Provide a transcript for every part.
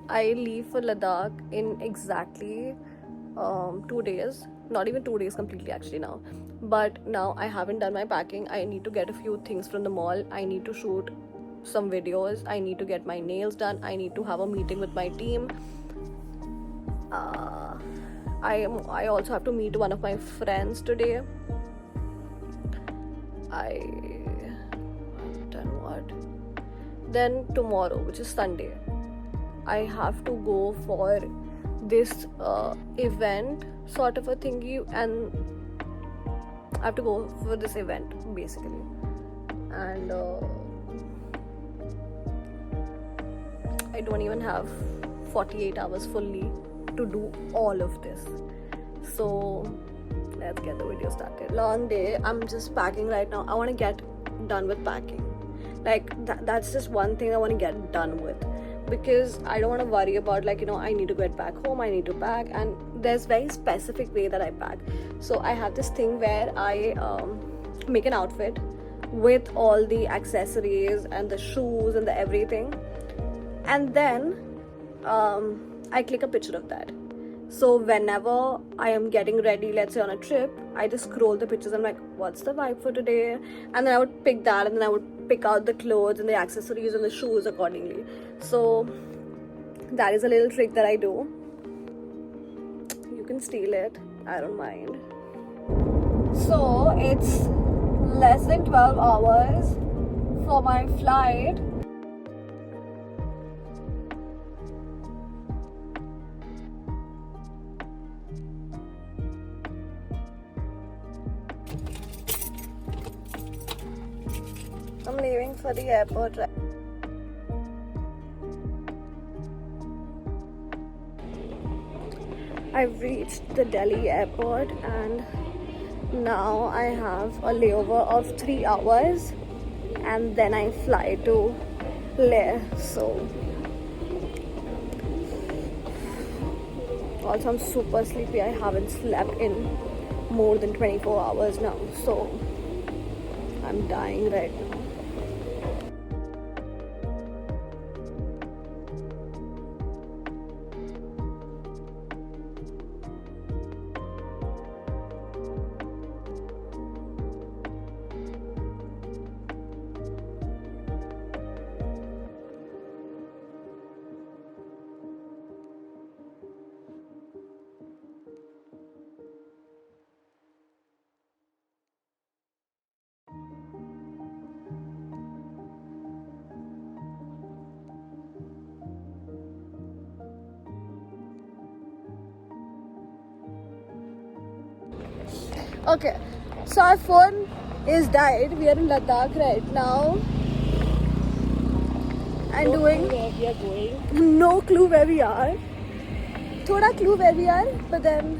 I leave for Ladakh in exactly 2 days. Not even 2 days completely actually now. But now I haven't done my packing. I need to get a few things from the mall. I need to shoot some videos. I need to get my nails done. I need to have a meeting with my team. I also have to meet one of my friends today. I've done what? Then tomorrow, which is Sunday, I have to go for this event sort of a thingy, and I have to go for this event basically. And I don't even have 48 hours fully to do all of this. So let's get the video started. Long day. I'm just packing right now. I want to get done with packing. Like that's just one thing I want to get done with, because I don't want to worry about, like, I need to get back home, I need to pack, and there's very specific way that I pack. So I have this thing where I make an outfit with all the accessories and the shoes and the everything, and then I click a picture of that. So whenever I am getting ready, let's say on a trip, I just scroll the pictures. I'm like, what's the vibe for today? And then I would pick that, and then I would pick out the clothes and the accessories and the shoes accordingly. So that is a little trick that I do. You can steal it, I don't mind. So it's less than 12 hours for my flight. I'm leaving for the airport right. I've reached the Delhi airport, and now I have a layover of 3 hours, and then I fly to Leh. So also I'm super sleepy. I haven't slept in more than 24 hours now, so I'm dying right now. Okay, so our phone is died. We are in Ladakh right now. And doing where we are going. no clue where we are. Thoda clue where we are, but then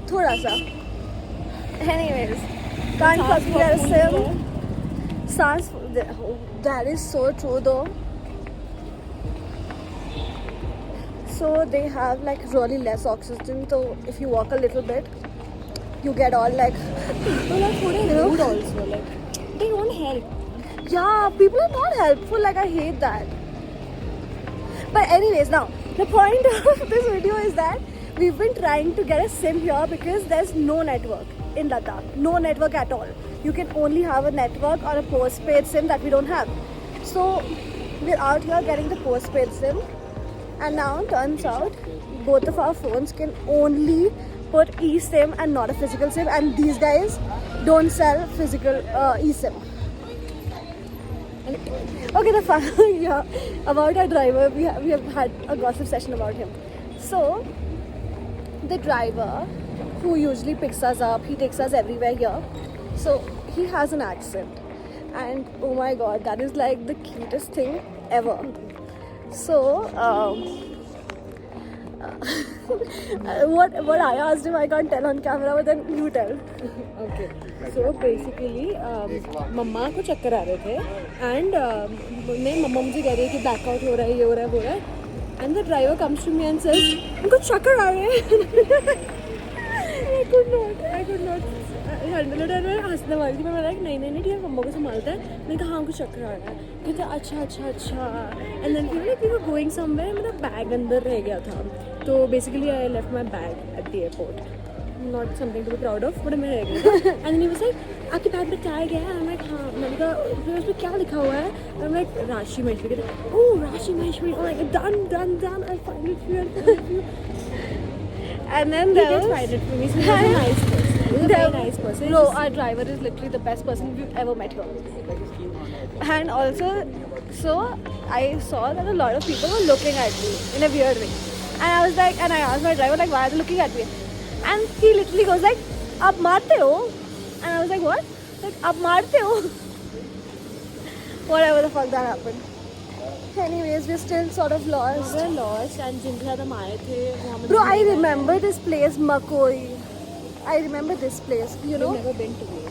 thoda sa. Anyways, can't fucking get a sim. Sans, that is so true though. So they have like really less oxygen, so if you walk a little bit, you get all like People are rude also. Like, they don't help. yeah, people are not helpful. Like, I hate that. But anyways, now the point of this video is that we've been trying to get a SIM here because there's no network in Ladakh. No network at all. You can only have a network or a postpaid SIM that we don't have. So we're out here getting the postpaid SIM, and now turns out both of our phones can only put eSIM and not a physical SIM, and these guys don't sell physical eSIM. Okay, the fun yeah, about our driver, we have had a gossip session about him. So the driver who usually picks us up, he takes us everywhere here. So he has an accent, and oh my god, that is like the cutest thing ever. So what I asked him, I can't tell on camera, but then you tell. Okay. So basically, मम्मा को चक्कर आ रहे थे, and मम्मा मुझे कह रही है कि blackout हो रहा है, ये हो रहा है, वो हो रहा है, and the driver comes to me and says, उनको चक्कर आ रहे हैं. I could not. हैंडल उठा रहा है, हंसने वाली थी। मैं लाइक नहीं ठीक है, मम्मा को संभालता है। मैंने कहा हाँ कुछ चक्कर आ रहा है। कहते अच्छा and then we were going somewhere, मेरा बैग अंदर रह गया था। तो basically I left my bag at the airport, not something to be proud of, but मैं रह गया। And then he was like आपके बैग में क्या गया है? मैं हाँ, मैंने कहा फिर उसमें क्या लिखा हुआ है? मैं लाइक राशि महेश्वरी। कहते ओह राशि Maheshwari, oh like done I find it you. And then He there did was find it for me, so he was a nice person. He was a very nice person. Bro, our driver is literally the best person we've ever met here. And also, so I saw that a lot of people were looking at me in a weird way. And I was like, and I asked my driver like, why are they looking at me? And he literally goes like, "Aap marte ho?" And I was like, what? Like, "Aap marte ho?" Whatever the fuck that happened. Anyways, we're still sort of lost. We were lost and जिनके साथ हम आए थे वो हमें Bro, I remember this place, Makoi. I remember this place, you know. never been to it.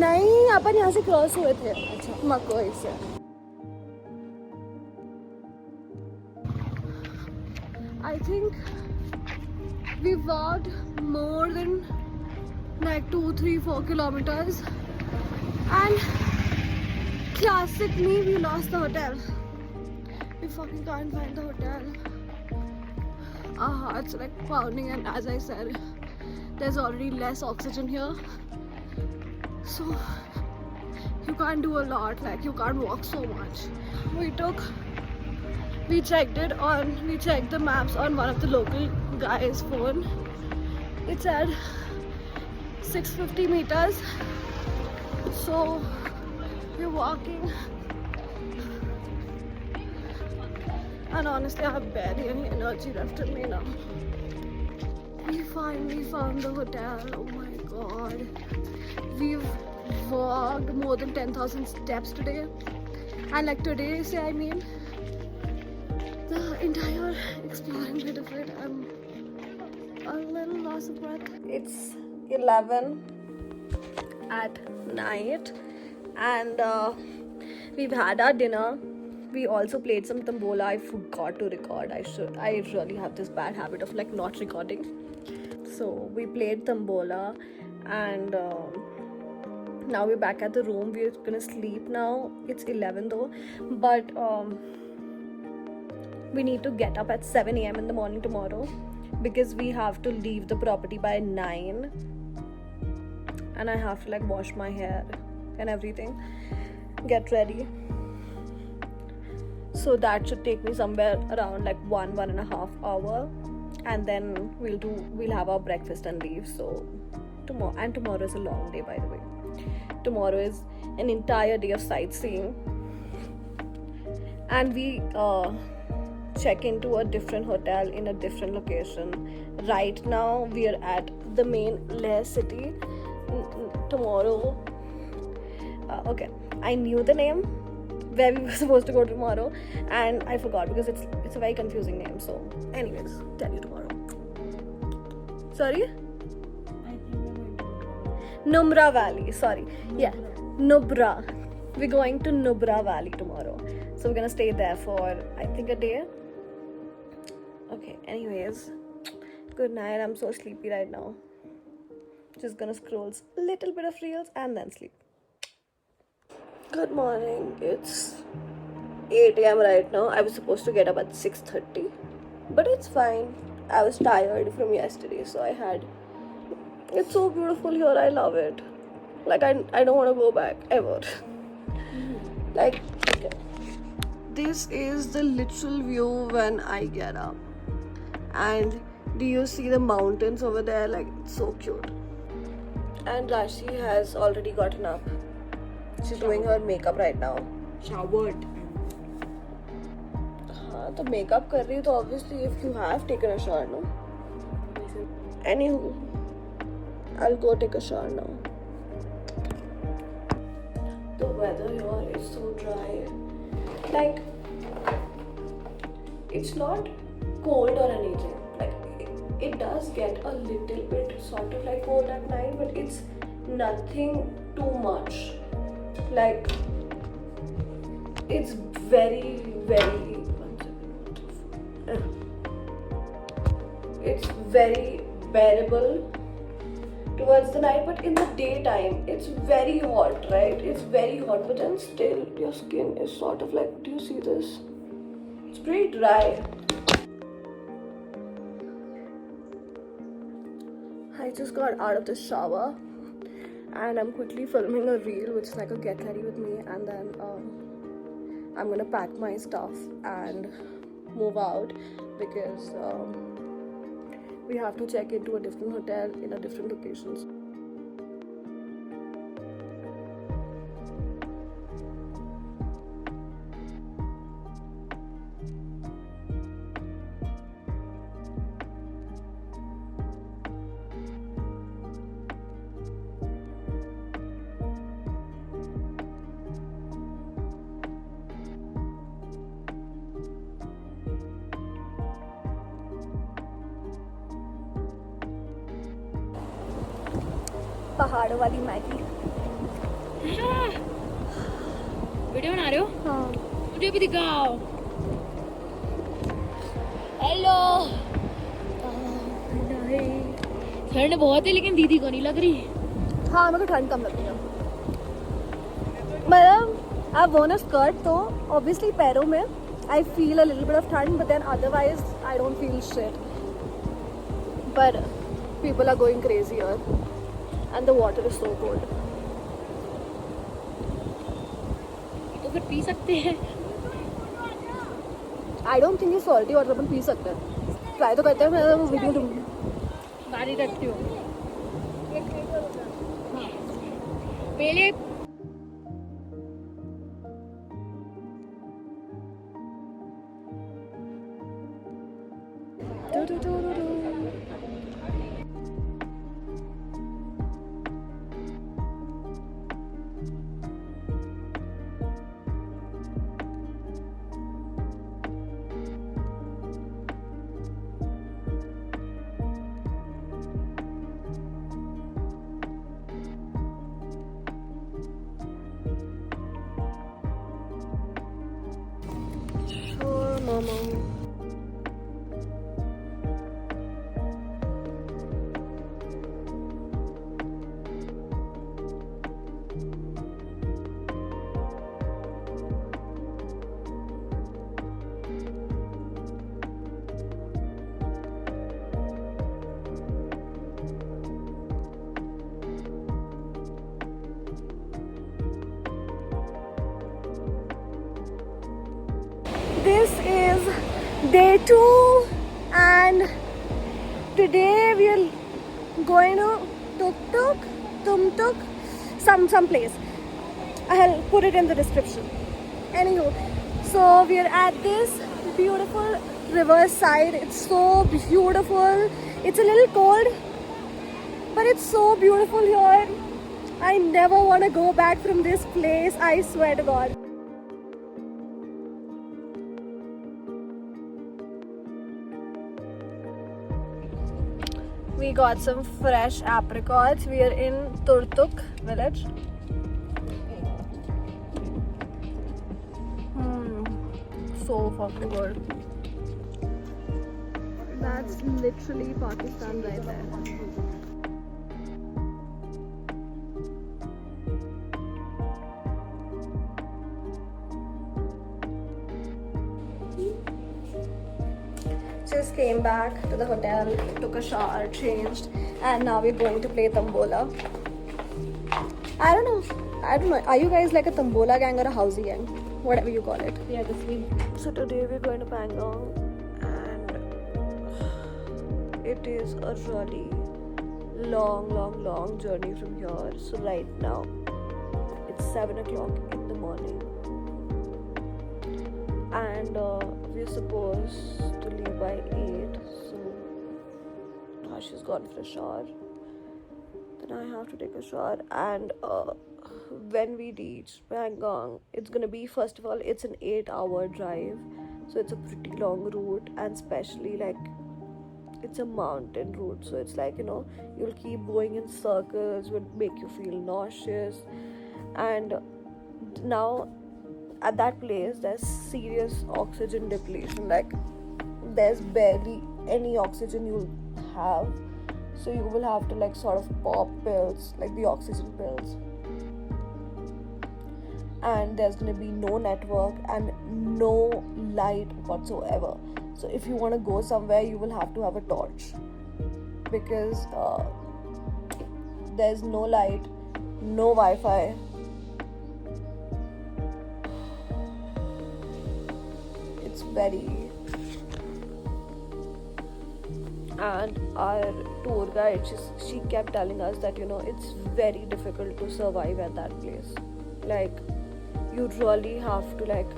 नहीं, अपन यहाँ से क्रॉस हुए थे। अच्छा, मकोई से। I think we walked more than like 2, 3, 4 kilometers, and classic me, we lost the hotel. We fucking can't find the hotel. Our hearts are like pounding, and as I said, there's already less oxygen here, so you can't do a lot, like you can't walk so much. We checked the maps on one of the local guy's phone. It said 650 meters, so we're walking, and honestly I have barely any energy left in me now. We finally found the hotel. Oh my god, we've walked more than 10,000 steps today, and like today say I mean the entire exploring bit of it, I'm a little lost of breath. It's 11 at night, and we've had our dinner. We also played some tambola. I forgot to record. I really have this bad habit of like not recording. So we played tambola, and now we're back at the room. We're gonna sleep now. It's 11 though, but we need to get up at 7 a.m. in the morning tomorrow because we have to leave the property by 9, and I have to like wash my hair and everything, get ready. So that should take me somewhere around like 1.5 hours, and then we'll have our breakfast and leave. So tomorrow is a long day, by the way. Tomorrow is an entire day of sightseeing, and we check into a different hotel in a different location. Right now we are at the main Leh city. Tomorrow okay, I knew the name where we were supposed to go tomorrow, and I forgot because it's a very confusing name. So anyways, tell you tomorrow. Sorry? Numra Valley, sorry. Yeah, Nubra. We're going to Nubra Valley tomorrow. So we're gonna stay there for I think a day. Okay, anyways, good night. I'm so sleepy right now. Just gonna scroll a little bit of reels and then sleep. Good morning. It's 8 a.m. right now. I was supposed to get up at 6:30, but it's fine. I was tired from yesterday, so I had. It's so beautiful here. I love it. Like I don't want to go back ever. Like okay. This is the literal view when I get up. And do you see the mountains over there? Like it's so cute. And Rashi has already gotten up. She's doing her makeup right now. Showered. हाँ तो makeup कर रही है तो obviously if you have taken a shower, no? Anywho, I'll go take a shower now. The weather here is so dry. Like it's not cold or anything. Like it does get a little bit sort of like cold at night, but it's nothing too much. Like it's very it's very bearable towards the night, but in the daytime it's very hot, right? It's very hot, but then still your skin is sort of like, do you see this? It's pretty dry. I just got out of the shower and I'm quickly filming a reel which is like a get ready with me, and then I'm gonna pack my stuff and move out because we have to check into a different hotel in a different locations. पहाड़ों वाली Maggi. Video बना रहे हो? हाँ। मुझे भी दिखाओ। Hello. ठंड बहुत है लेकिन दीदी को नहीं लग रही। हाँ, मेरे को ठंड कम लगती है। मतलब आई वॉन अ स्कर्ट, तो ऑब्वियसली पैरों में I feel a little bit of ठंड, but then otherwise I don't feel shit. But people are going crazy here and the water is so cold. तो फिर पी सकते हैं। I don't think ये salty water अपन P सकते हैं। Try तो करते हैं, मैं वो वीडियो दूँगी। गाड़ी रखती हूँ। पहले Sure, mama. This is day 2 and today we are going to Tumtuk, some place. I'll put it in the description. Anywho, so we are at this beautiful river side. It's so beautiful. It's a little cold, but it's so beautiful here. I never want to go back from this place, I swear to God. We got some fresh apricots. We are in Turtuk village. So fucking good. That's literally Pakistan right there. Just came back to the hotel, took a shower, changed, and now we're going to play Tambola. I don't know. Are you guys like a Tambola gang or a housey gang? Whatever you call it. Yeah, this week. So today we're going to Pangong, and it is a really long journey from here. So right now, it's 7 o'clock in the morning. And we're supposed to leave by 8, so Tasha's gone for a shower, then I have to take a shower. And when we reach Pangong, it's gonna be, first of all, it's an 8-hour drive, so it's a pretty long route, and especially like it's a mountain route, so it's like, you know, you'll keep going in circles, would make you feel nauseous. And now at that place there's serious oxygen depletion, like there's barely any oxygen you'll have so you will have to like sort of pop pills, like the oxygen pills. And there's gonna be no network and no light whatsoever. So if you want to go somewhere, you will have to have a torch, because there's no light, no Wi-Fi. It's very... And our tour guide, she kept telling us that, you know, it's very difficult to survive at that place. Like, you really have to like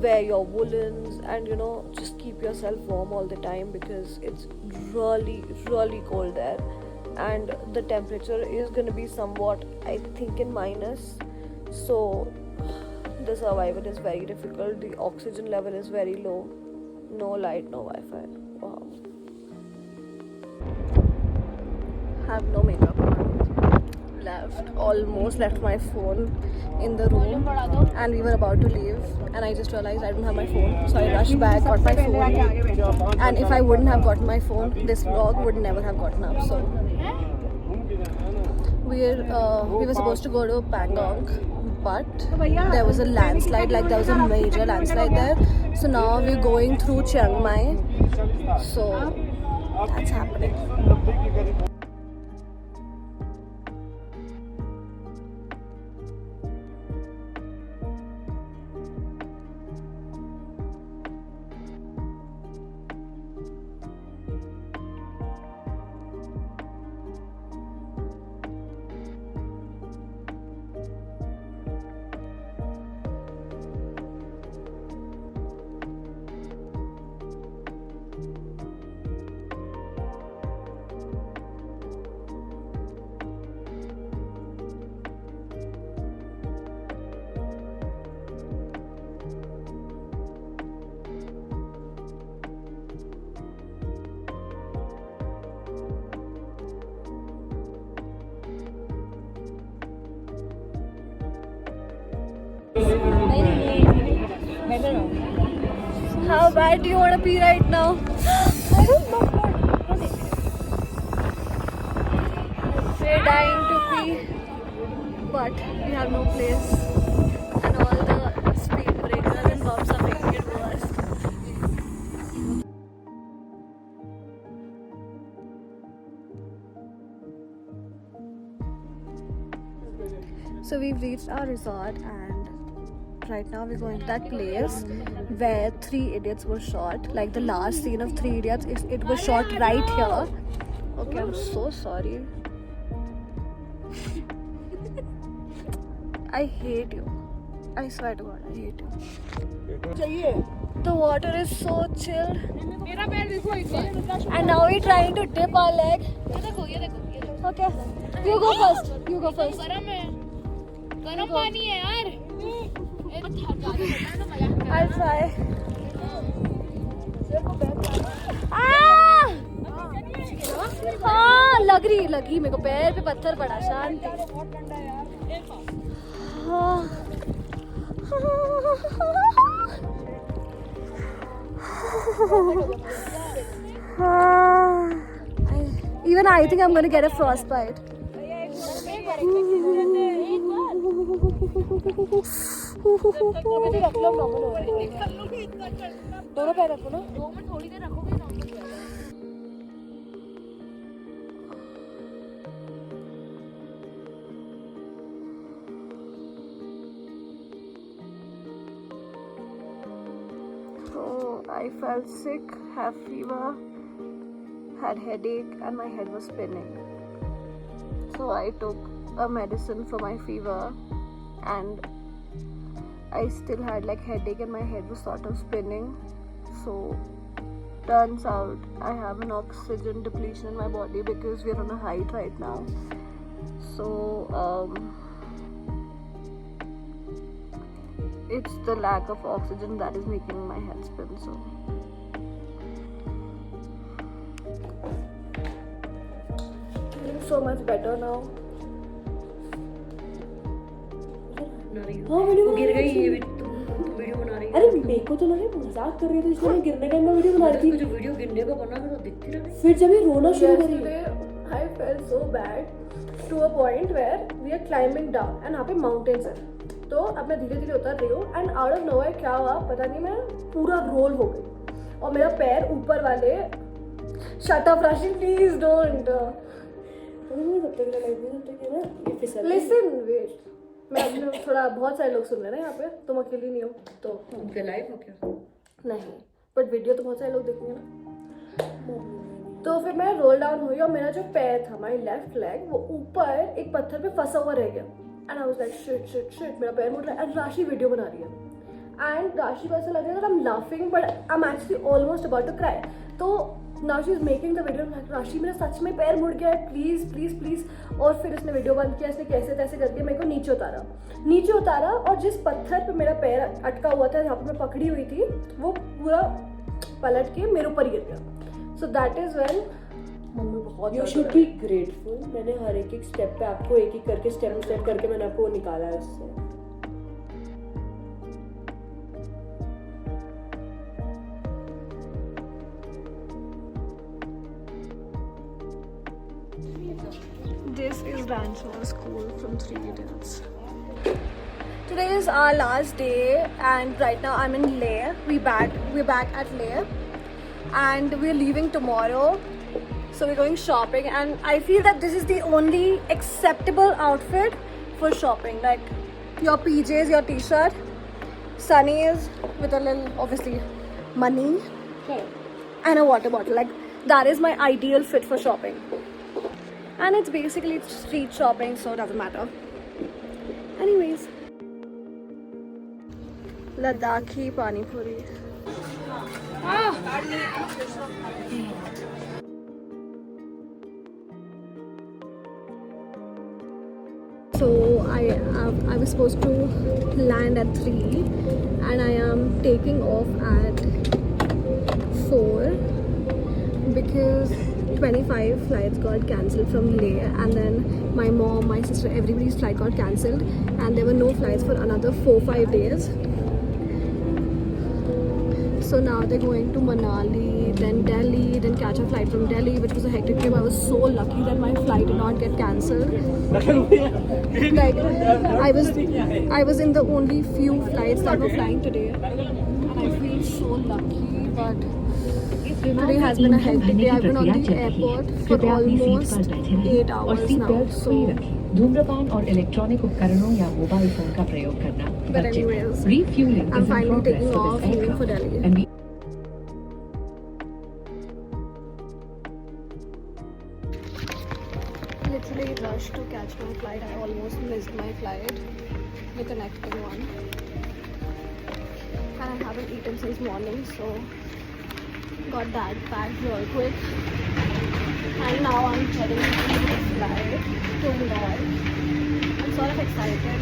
wear your woolens and, you know, just keep yourself warm all the time, because it's really cold there, and the temperature is going to be somewhat, I think, in minus. So the survival is very difficult. The oxygen level is very low. No light, no Wi-Fi. Wow. Have no makeup on. Almost left my phone in the room, and we were about to leave, and I just realized I don't have my phone, so I rushed back, got my phone, and if I wouldn't have gotten my phone, this vlog would never have gotten up. So we were supposed to go to Pangong, but there was a landslide, like there was a major landslide there, so now we're going through Chiang Mai, so that's happening. How bad do you want to pee right now? I don't know. We're dying to pee, but we have no place, and all the speed breakers and bumps are making it worse. So we've reached our resort, and right now we're going to that place where Three Idiots was shot. Like the last scene of Three Idiots, it was shot right here. Okay, I'm so sorry. I hate you. I swear to God, I hate you. The water is so chill. And now we're trying to dip our leg. Okay, you go first. You go first. गर्म पानी है यार। I'll try. हाँ लगी मेरे को पैर पे पत्थर पड़ा। शांति। Even I think I'm gonna get a frostbite. दोनों पैर रखो ना। 2 मिनट थोड़ी देर रखोगे ना। So I felt sick, have fever, had headache, and my head was spinning. So I took a medicine for my fever, and I still had like headache and my head was sort of spinning. So turns out I have an oxygen depletion in my body because we're on a height right now. So it's the lack of oxygen that is making my head spin. So feeling so much better now. हाँ video गिर गई ये video बना रही है। अरे मेरे को तो लगा मजाक कर रही थी इसलिए गिरने का मैं वीडियो बना रही थी। जो वीडियो गिरने का बना मैं तो दिखती रही। फिर जब ये रोना शुरू करी, I felt so bad to a point where we are climbing down and यहाँ पे mountains है. तो अब मैं धीरे धीरे उतर रही हूँ and out of nowhere क्या हुआ पता नहीं, मैं पूरा रोल हो गई और मेरा पैर ऊपर वाले shut up राशि please don't. Listen wait. मैं अपने थोड़ा बहुत सारे लोग सुन रहे हैं ना यहाँ पे, तुम अकेली नहीं हो तो. लाइव हो क्या? नहीं बट वीडियो तो बहुत सारे लोग देखेंगे ना. तो फिर मैं रोल डाउन हुई और मेरा जो पैर था, माई लेफ्ट लेग, वो ऊपर एक पत्थर पे फंसा हुआ रह गया. And I was like shit shit shit, मेरा पैर मुड़ रहा है. एंड राशि वीडियो बना रही है एंड राशि को ऐसा लग रहा है I am laughing but I am actually almost about to cry. तो now she is making the video like Rashi मेरा सच में पैर मुड़ गया है, प्लीज प्लीज प्लीज. और फिर उसने वीडियो बंद किया, इसने कैसे तैसे करके मेरे को नीचे उतारा और जिस पत्थर पे मेरा पैर अटका हुआ था, जहाँ पे मैं पकड़ी हुई थी, वो पूरा पलट के मेरे ऊपर गिर गया. So that is when mummy बहुत You should be grateful. मैंने हर एक स्टेप पे आपको एक एक करके स्टेप करके मैंने आपको निकाला है उससे. This is Ranchmore School from 3 Idiots. Today is our last day and right now I'm in Leh. We're back at Leh and we're leaving tomorrow. So we're going shopping and I feel that this is the only acceptable outfit for shopping. Like your PJs, your t-shirt, sunnies with a little obviously money and a water bottle. Like that is my ideal fit for shopping. And it's basically street shopping, so it doesn't matter. Anyways, Ladakhi Pani Puri. So I was supposed to land at 3 and I am taking off at 4 because 25 flights got cancelled from Leh and then my mom, my sister, everybody's flight got cancelled and there were no flights for another 4-5 days. So now they're going to Manali, then Delhi, then catch a flight from Delhi, which was a hectic trip. I was so lucky that my flight did not get cancelled. Like I was in the only few flights that were flying today and I feel so lucky, but today has been a hectic day. I've been on the airport for almost 8 hours now. So, धूम्रपान और electronic उपकरणों या mobile phone का प्रयोग करना. but anyways, Refueling I'm is in finally progress taking for off, this leaving for aircraft. Delhi. And we Literally rushed to catch my flight. I almost missed my flight, the connecting one. And I haven't eaten since morning, so got that packed real quick. And now I'm heading to the flight to Indore. I'm sort of excited.